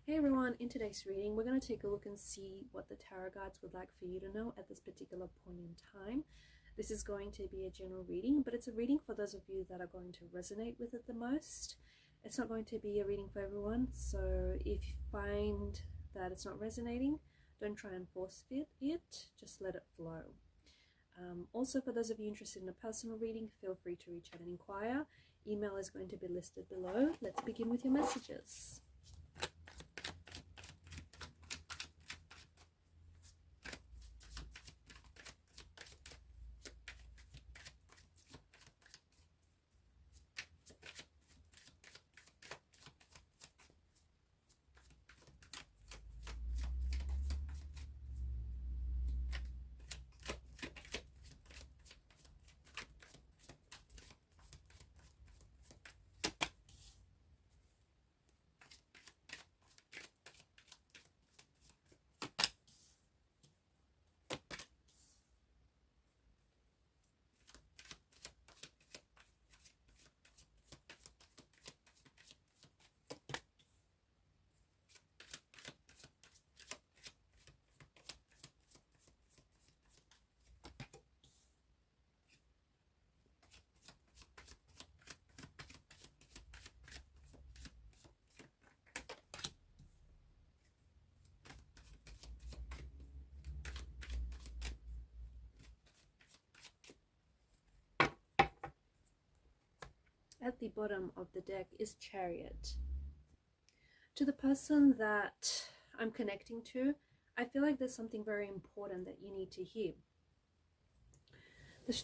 Hey everyone, in today's reading, we're going to take a look and see what the tarot cards would like for you to know at this particular point in time. This is going to be a general reading, but it's a reading for those of you that are going to resonate with it the most. It's not going to be a reading for everyone, so if you find that it's not resonating, don't try and force fit it, just let it flow. Also, for those of you interested in a personal reading, feel free to reach out and inquire. Email is going to be listed below. Let's begin with your messages. At the bottom of the deck is Chariot. To the person that I'm connecting to, I feel like there's something very important that you need to hear.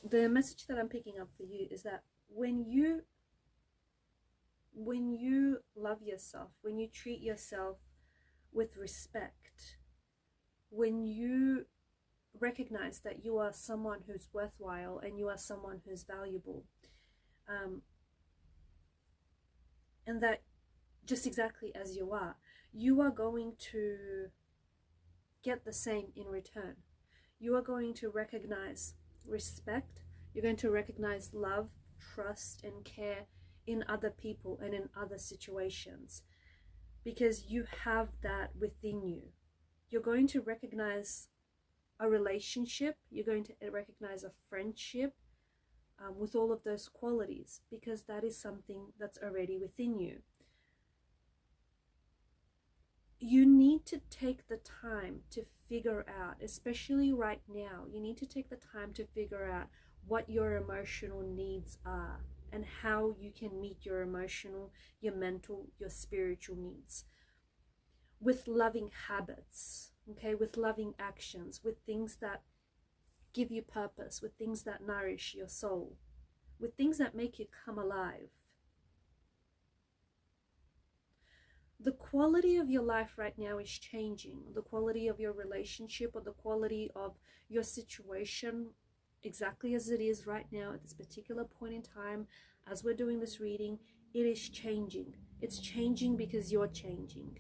The message that I'm picking up for you is that when you love yourself, when you treat yourself with respect, when you recognize that you are someone who's worthwhile and you are someone who's valuable, and that just exactly as you are going to get the same in return. You are going to recognize respect. You're going to recognize love, trust, and care in other people and in other situations, because you have that within you. You're going to recognize a relationship. You're going to recognize a friendship, with all of those qualities, because that is something that's already within you. You need to take the time to figure out, especially right now, you need to take the time to figure out what your emotional needs are and how you can meet your emotional, your mental, your spiritual needs with loving habits, okay, with loving actions, with things that give you purpose, with things that nourish your soul, with things that make you come alive. The quality of your life right now is changing. The quality of your relationship or the quality of your situation, exactly as it is right now at this particular point in time, as we're doing this reading, it is changing. It's changing because you're changing.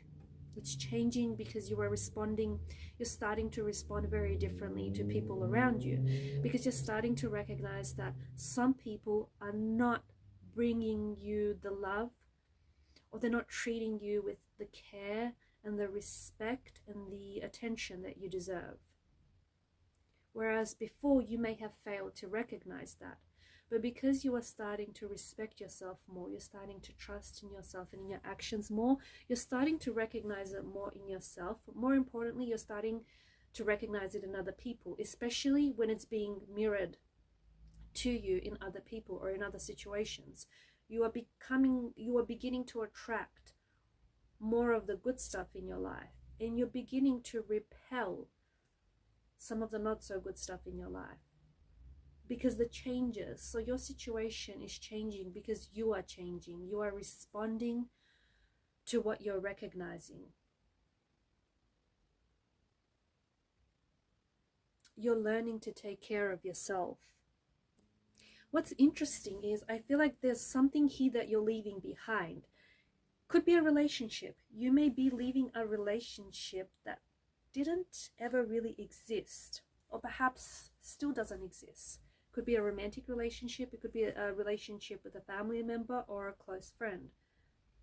It's changing because you are responding. You're starting to respond very differently to people around you, because you're starting to recognize that some people are not bringing you the love, or they're not treating you with the care and the respect and the attention that you deserve. Whereas before you may have failed to recognize that. But because you are starting to respect yourself more, you're starting to trust in yourself and in your actions more, you're starting to recognize it more in yourself. But more importantly, you're starting to recognize it in other people, especially when it's being mirrored to you in other people or in other situations. You are beginning to attract more of the good stuff in your life, and you're beginning to repel some of the not so good stuff in your life, because the changes. So your situation is changing because you are changing. You are responding to what you're recognizing. You're learning to take care of yourself. What's interesting is I feel like there's something here that you're leaving behind. Could be a relationship. You may be leaving a relationship that didn't ever really exist, or perhaps still doesn't exist. Could be a romantic relationship. It could be a relationship with a family member or a close friend.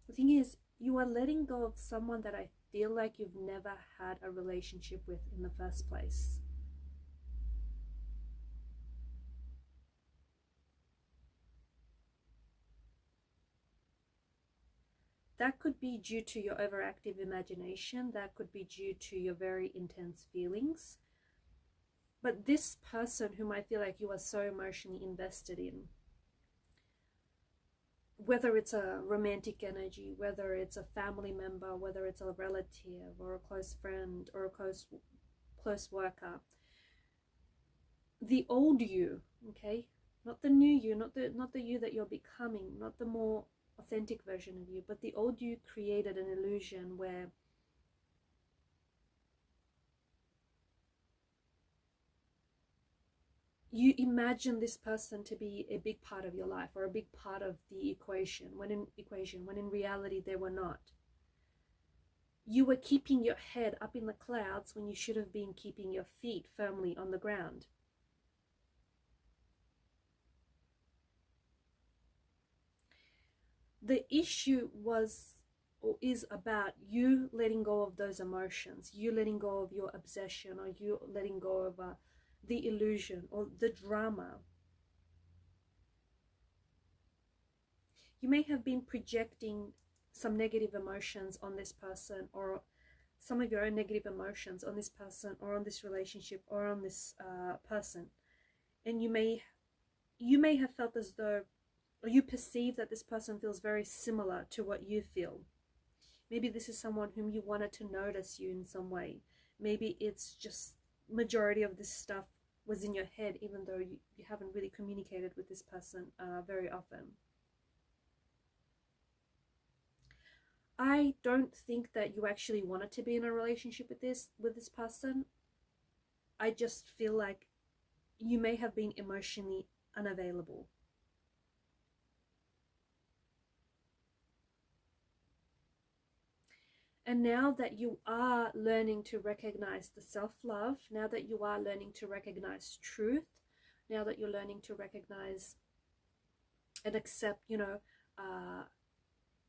The thing is, you are letting go of someone that I feel like you've never had a relationship with in the first place. That could be due to your overactive imagination. That could be due to your very intense feelings. But this person whom I feel like you are so emotionally invested in, whether it's a romantic energy, whether it's a family member, whether it's a relative or a close friend or a close worker, the old you, okay, not the new you, not the you that you're becoming, not the more authentic version of you, but the old you created an illusion where you imagine this person to be a big part of your life or a big part of the equation, when in reality they were not. You were keeping your head up in the clouds when you should have been keeping your feet firmly on the ground. The issue was or is about you letting go of those emotions, you letting go of your obsession, or you letting go of the illusion or the drama. You may have been projecting some negative emotions on this person, or some of your own negative emotions on this person, or on this relationship, or on this person. And you may have felt as though, or you perceive that this person feels very similar to what you feel. Maybe this is someone whom you wanted to notice you in some way. Maybe it's just majority of this stuff was in your head, even though you haven't really communicated with this person very often. I don't think that you actually wanted to be in a relationship with this person. I just feel like you may have been emotionally unavailable. And now that you are learning to recognize the self-love, now that you are learning to recognize truth, now that you're learning to recognize and accept,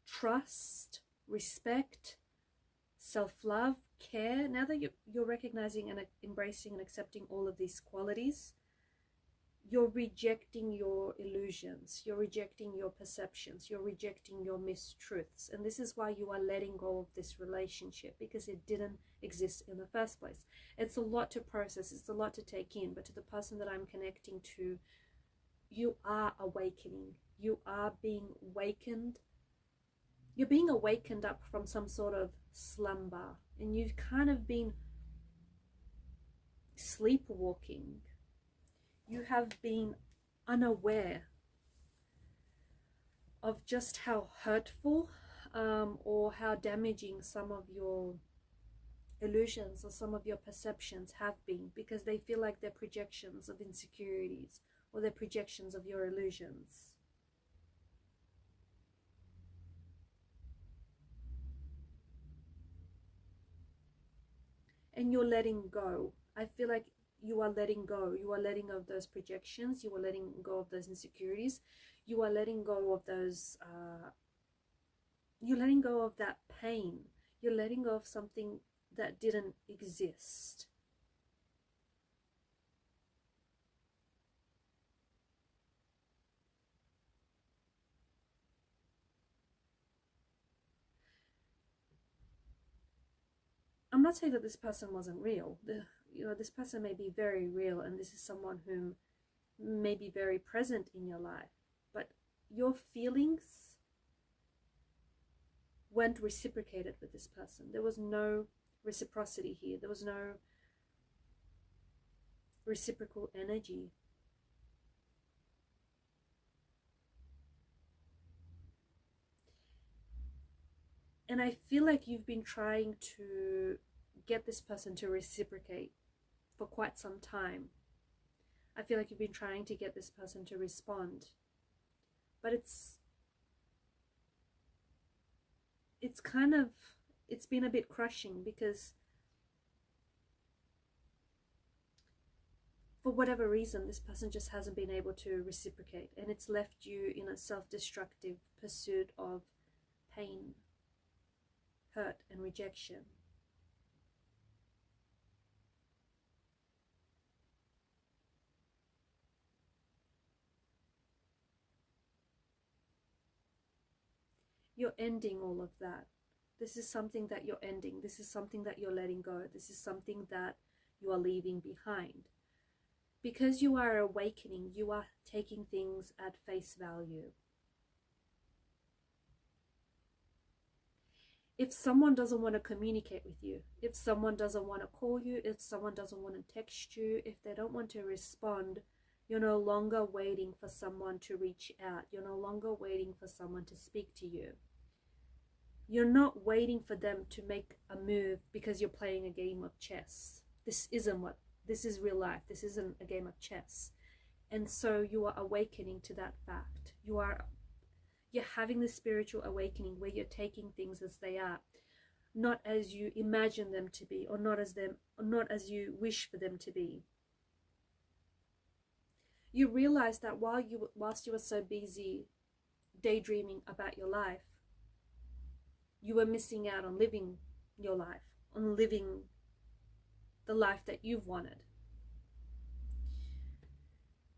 trust, respect, self-love, care, now that you're recognizing and embracing and accepting all of these qualities, you're rejecting your illusions, you're rejecting your perceptions, you're rejecting your mistruths. And this is why you are letting go of this relationship, because it didn't exist in the first place. It's a lot to process, it's a lot to take in, but to the person that I'm connecting to, you are awakening, you are being awakened. You're being awakened up from some sort of slumber, and you've kind of been sleepwalking. You have been unaware of just how hurtful or how damaging some of your illusions or some of your perceptions have been, because they feel like they're projections of insecurities or they're projections of your illusions. And you're letting go. I feel like you are letting go. You are letting go of those projections. You are letting go of those insecurities. You are letting go of those, you're letting go of that pain. You're letting go of something that didn't exist. I'm not saying that this person wasn't real. This person may be very real, and this is someone who may be very present in your life, but your feelings weren't reciprocated with this person. There was no reciprocity here. There was no reciprocal energy. And I feel like you've been trying to get this person to reciprocate for quite some time. I feel like you've been trying to get this person to respond. But it's been a bit crushing, because for whatever reason, this person just hasn't been able to reciprocate, and it's left you in a self-destructive pursuit of pain. hurt and rejection. You're ending all of that. This is something that you're ending. This is something that you're letting go. This is something that you are leaving behind. Because you are awakening, you are taking things at face value. If someone doesn't want to communicate with you, if someone doesn't want to call you, if someone doesn't want to text you, if they don't want to respond, you're no longer waiting for someone to reach out. You're no longer waiting for someone to speak to you. You're not waiting for them to make a move because you're playing a game of chess. This is real life. This isn't a game of chess. And so you are awakening to that fact. You're having this spiritual awakening where you're taking things as they are, not as you imagine them to be, or not as you wish for them to be. You realize that whilst you were so busy daydreaming about your life, you were missing out on living your life, on living the life that you've wanted.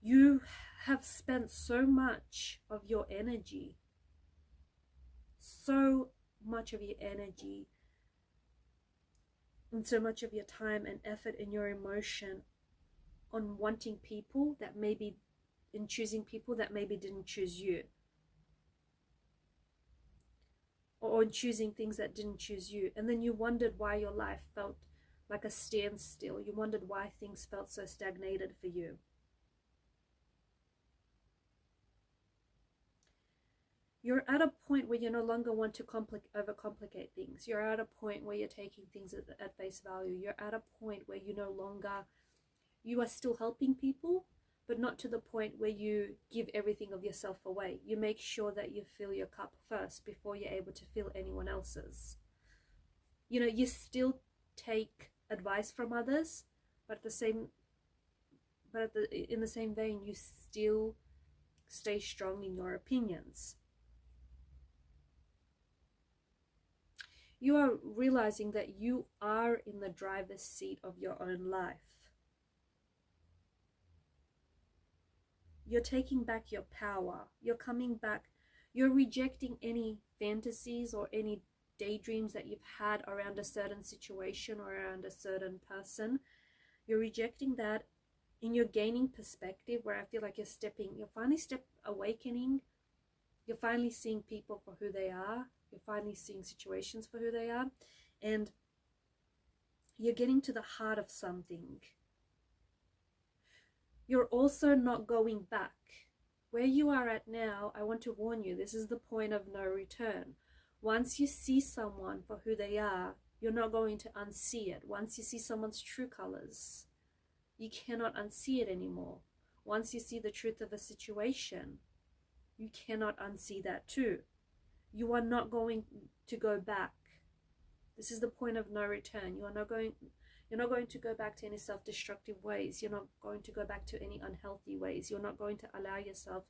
You have spent so much of your energy, and so much of your time and effort and your emotion on wanting people that maybe, in choosing people that maybe didn't choose you, or on choosing things that didn't choose you. And then you wondered why your life felt like a standstill. You wondered why things felt so stagnated for you. You're at a point where you no longer want to overcomplicate things. You're at a point where you're taking things at face value. You're at a point where you are still helping people, but not to the point where you give everything of yourself away. You make sure that you fill your cup first before you're able to fill anyone else's. You still take advice from others, but in the same vein, you still stay strong in your opinions. You are realizing that you are in the driver's seat of your own life. You're taking back your power. You're coming back. You're rejecting any fantasies or any daydreams that you've had around a certain situation or around a certain person. You're rejecting that, and you're gaining perspective, where I feel like you're finally awakening. You're finally seeing people for who they are. You're finally seeing situations for who they are. And you're getting to the heart of something. You're also not going back. Where you are at now, I want to warn you, this is the point of no return. Once you see someone for who they are, you're not going to unsee it. Once you see someone's true colors, you cannot unsee it anymore. Once you see the truth of a situation, you cannot unsee that too. You are not going to go back. This is the point of no return. You're not going to go back to any self-destructive ways. You're not going to go back to any unhealthy ways. You're not going to allow yourself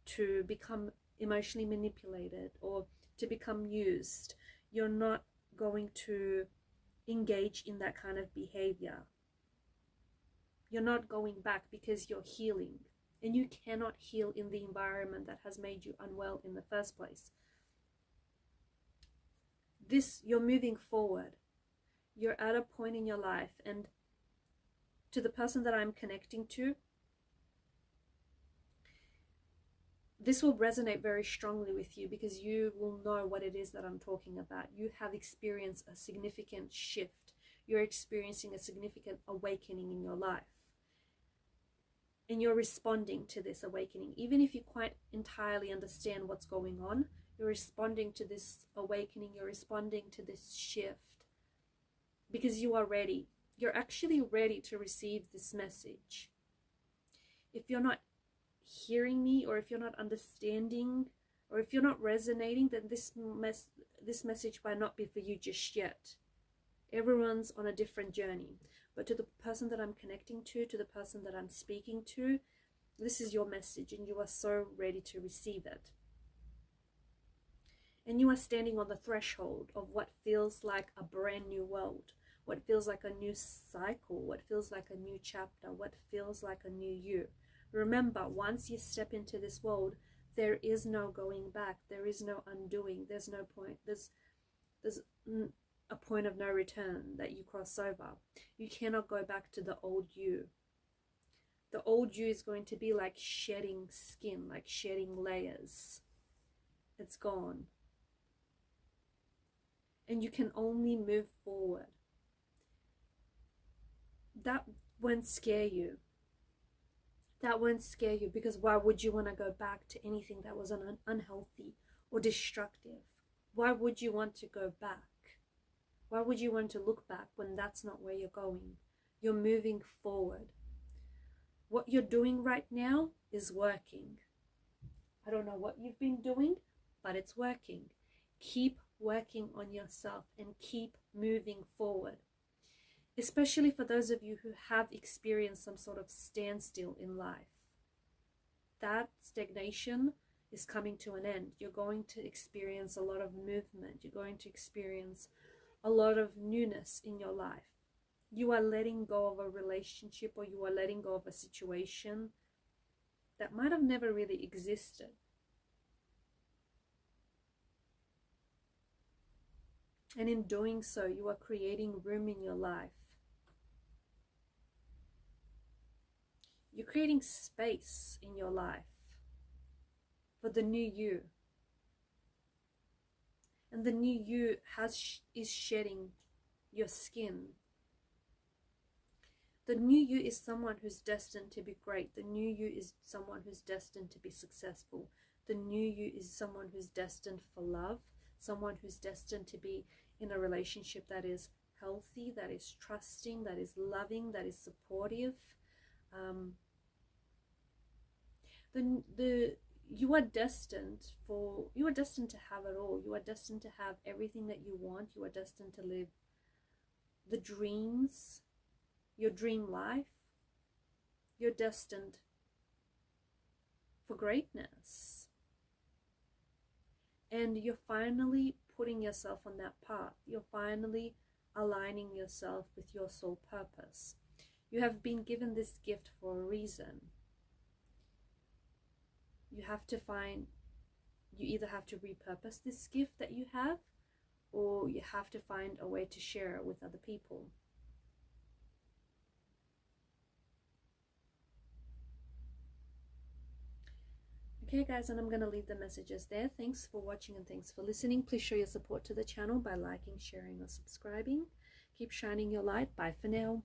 to become emotionally manipulated or to become used. You're not going to engage in that kind of behavior. You're not going back because you're healing. And you cannot heal in the environment that has made you unwell in the first place. You're moving forward. You're at a point in your life, and to the person that I'm connecting to, this will resonate very strongly with you, because you will know what it is that I'm talking about. You have experienced a significant shift. You're experiencing a significant awakening in your life. And you're responding to this awakening. Even if you quite entirely understand what's going on, you're responding to this awakening. You're responding to this shift. Because you are ready. You're actually ready to receive this message. If you're not hearing me, or if you're not understanding, or if you're not resonating, then this message might not be for you just yet. Everyone's on a different journey. But to the person that I'm connecting to the person that I'm speaking to, this is your message, and you are so ready to receive it. And you are standing on the threshold of what feels like a brand new world, what feels like a new cycle, what feels like a new chapter, what feels like a new you. Remember, once you step into this world, there is no going back. There is no undoing. There's no point. There's a point of no return that you cross over. You cannot go back to the old you. The old you is going to be like shedding skin, like shedding layers. It's gone. And you can only move forward. That won't scare you. That won't scare you, because why would you want to go back to anything that was unhealthy or destructive? Why would you want to go back? Why would you want to look back when that's not where you're going? You're moving forward. What you're doing right now is working. I don't know what you've been doing, but it's working. Keep working on yourself and keep moving forward. Especially for those of you who have experienced some sort of standstill in life. That stagnation is coming to an end. You're going to experience a lot of movement. You're going to experience a lot of newness in your life. You are letting go of a relationship, or you are letting go of a situation that might have never really existed. And in doing so, you are creating room in your life. You're creating space in your life for the new you. And the new you is shedding your skin. The new you is someone who's destined to be great. The new you is someone who's destined to be successful. The new you is someone who's destined for love. Someone who's destined to be in a relationship that is healthy, that is trusting, that is loving, that is supportive. You are destined to have it all. You are destined to have everything that you want. You are destined to live the dreams, your dream life. You're destined for greatness. And you're finally putting yourself on that path. You're finally aligning yourself with your soul purpose. You have been given this gift for a reason. You either have to repurpose this gift that you have, or you have to find a way to share it with other people. Okay guys, and I'm going to leave the messages there. Thanks for watching and thanks for listening. Please show your support to the channel by liking, sharing or subscribing. Keep shining your light. Bye for now.